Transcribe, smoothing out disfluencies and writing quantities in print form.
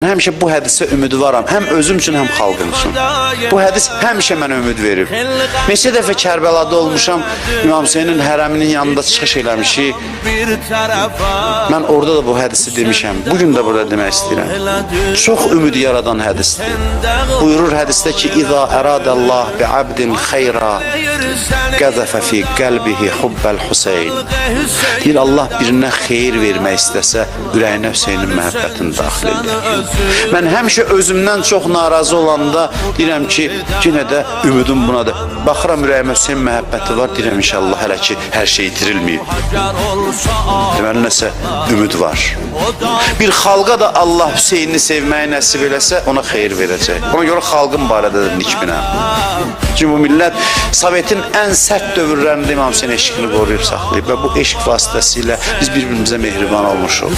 həmişə bu hədisə ümidvaram, həm özüm üçün, həm xalqım üçün. Bu hədis həmişə mənə ümid verir. Neçə dəfə Kərbəlada olmuşam, İmam Hüseynin hərəminin yanında çıxış eləmişik. Mən orada da bu hədisi demişəm. Bugün də burada demək istəyirəm. Çox ümid yaradan hədisdir. Buyurur hədisdə ki, İza əradəllah bi'abdin xeyra qəzəfə fi qəlbihi hubbəl Hüseyn. Deyir, Allah birinə xeyir vermək istəsə, ürəyinə Hüseynin məhəbbətini daxil edir. Mən həmişə özümdən çox narazı olanda deyirəm ki, yenə də ümidim bunadır. Baxıram ürəyimə Hüseyin məhəbbəti var, deyirəm inşallah hələ ki, hər şey itirilməyib. Deməli, nəsə ümid var. Bir xalqa da Allah Hüseyini sevməyi nəsib eləsə, ona xeyir verəcək. Ona görə xalqın barədə də nikbinəm. Çünki bu millət Sovetin ən sərt dövrlərində İmam Hüseyin eşqini qoruyub saxlayıb və bu eşq vasitəsilə biz bir-birimizə mehriban olmuşuq.